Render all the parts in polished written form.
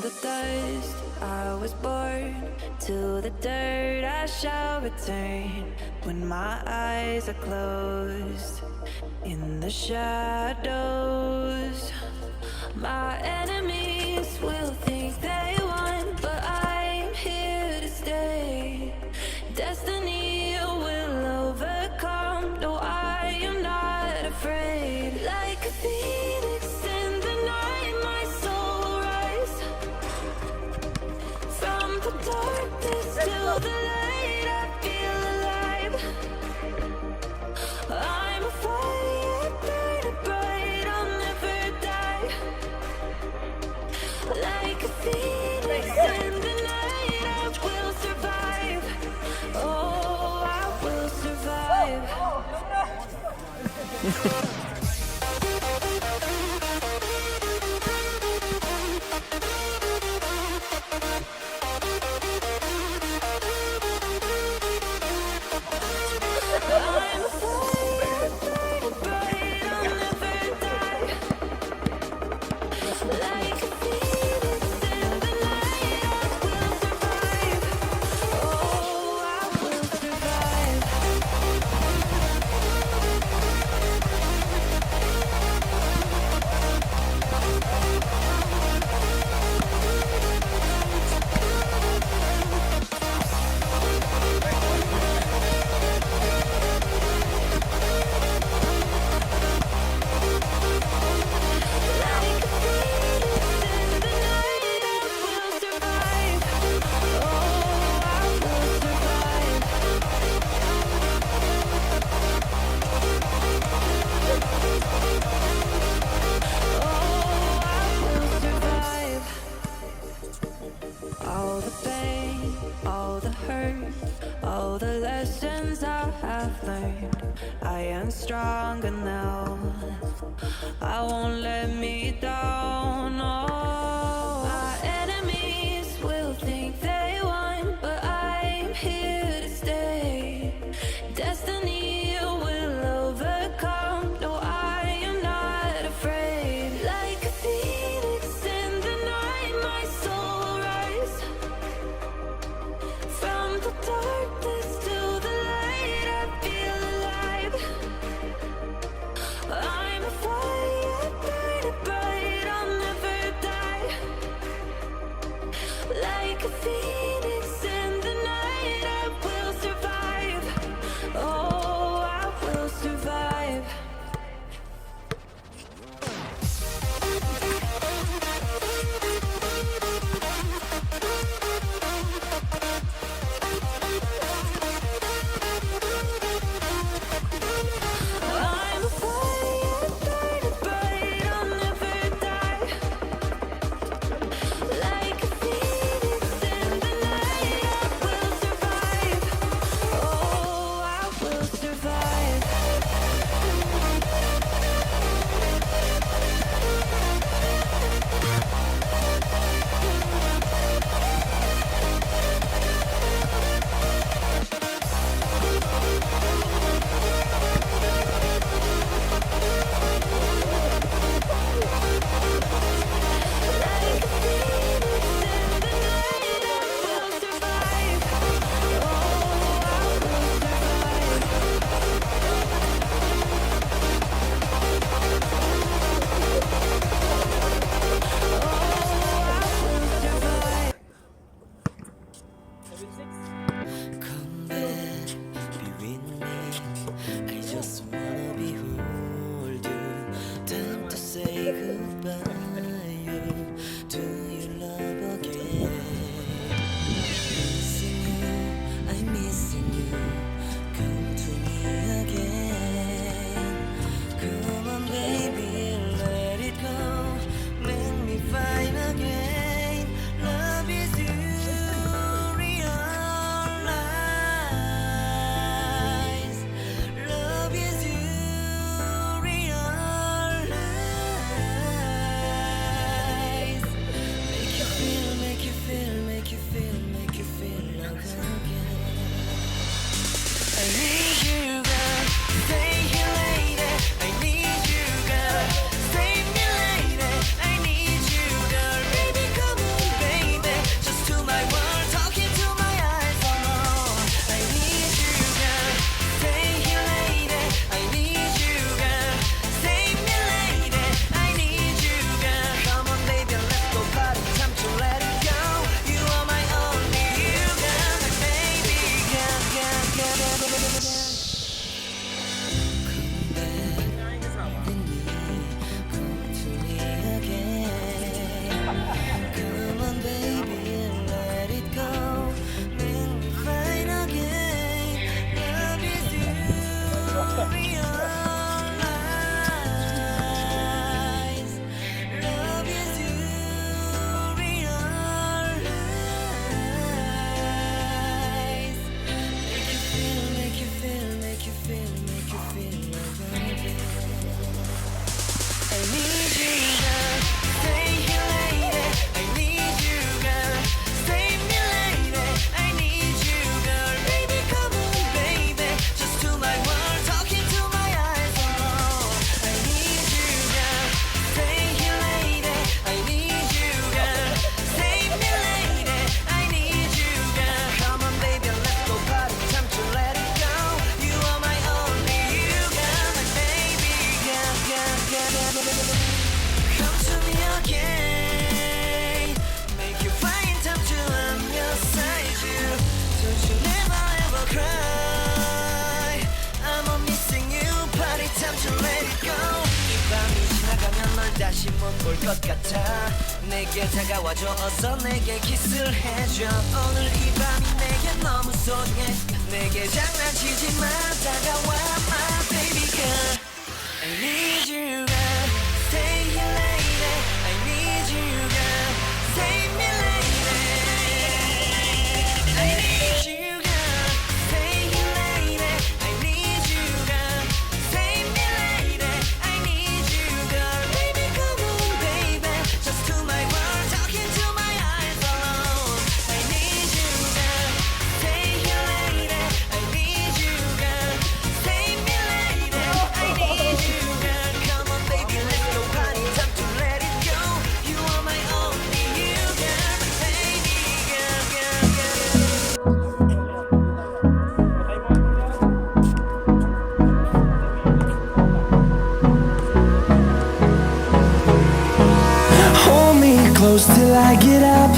the dust I was born, to the dirt I shall return. When my eyes are closed, in the shadows, my enemies will think they won, but I'm here to stay. Destiny will overcome. No, I am not afraid. Like a phoenix in the night, my soul will rise. From the darkness to the light, I feel alive. I'm a fire burning bright, I'll never die. Like a phoenix in the night, I will survive. Oh, I will survive. I'm a fire burning bright, I'll never die. Like a phoenix in the night, I will survive. Oh, I will survive. Like a phoenix in the night, I will survive. Oh, I will survive. Oh, I will survive. All the pain, all the hurt, all the lessons I have learned, I am stronger now. I won't let me down. Oh, my enemies will think they won, but I'm here to stay. Destiny will overcome. No, I am not afraid. Like a phoenix in the night, my soul will rise. From the darkness to the light, I feel alive. I'm a fire burning bright, I'll never die. Like a phoenix in the night, I will survive. Oh, I will survive. I'm a fire burning bright, I'll never die. Like a phoenix in the 올 것 같아 내게 다가와줘 어서 내게 키스를 해줘 오늘 이 밤이 내게 너무 소중해 내게 장난치지 마 다가와 my baby girl I need you girl stay here lady I need you girl save me lady I need you girl stay here lady I need you girl save me lady I need you girl baby come on baby just to my world talking to my eyes alone I need you girl stay here lady I need you girl save me lady I need you girl come on baby let's go party time to let it go you are my only you girl baby girl Hold me close till I get up.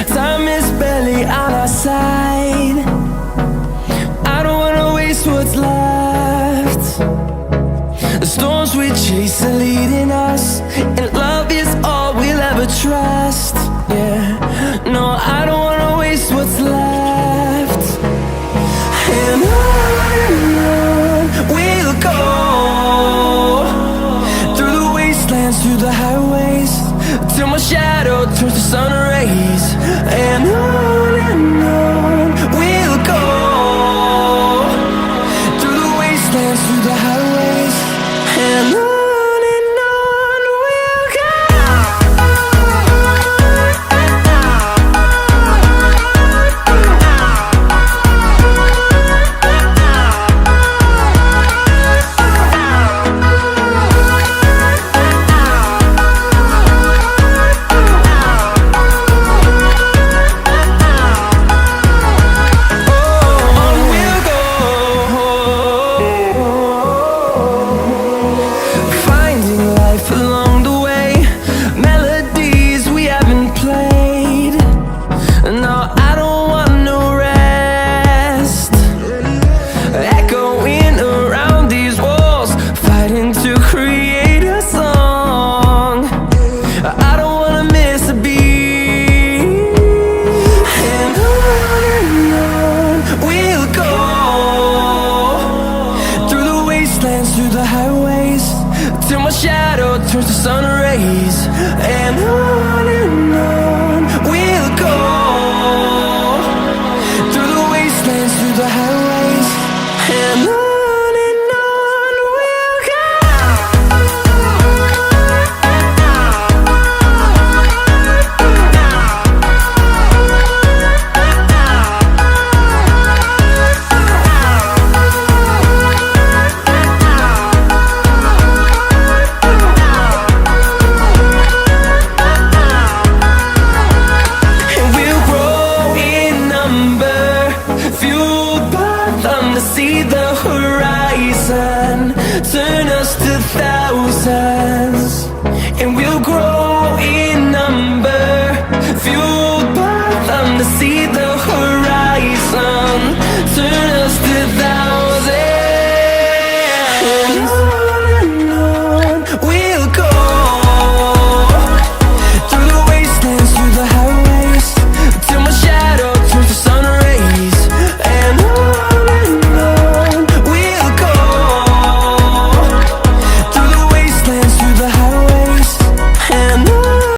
Time is barely on our side. I don't wanna waste what's left. The storms we chase are leading us, and love is all we'll ever trust. Yeah, no, I don't wanna waste what's left. And on we'll go, through the wastelands, through the highways, till my shadow turns to sun rays. And on we'll go, through the wastelands, through the highways. And on we'll go. Finding life along the way, melodies we haven't played. No, I don't want no rest. Echoing around these walls, fighting to create a song. I don't wanna miss a beat. And on we'll go, through the wastelands, through the highways, till my shadow turns to sun rays. And on we'll go, through the wastelands, through the highways. And on we'll go. And we'll grow in number, fueled by them to see the horizon, turn us to thousands.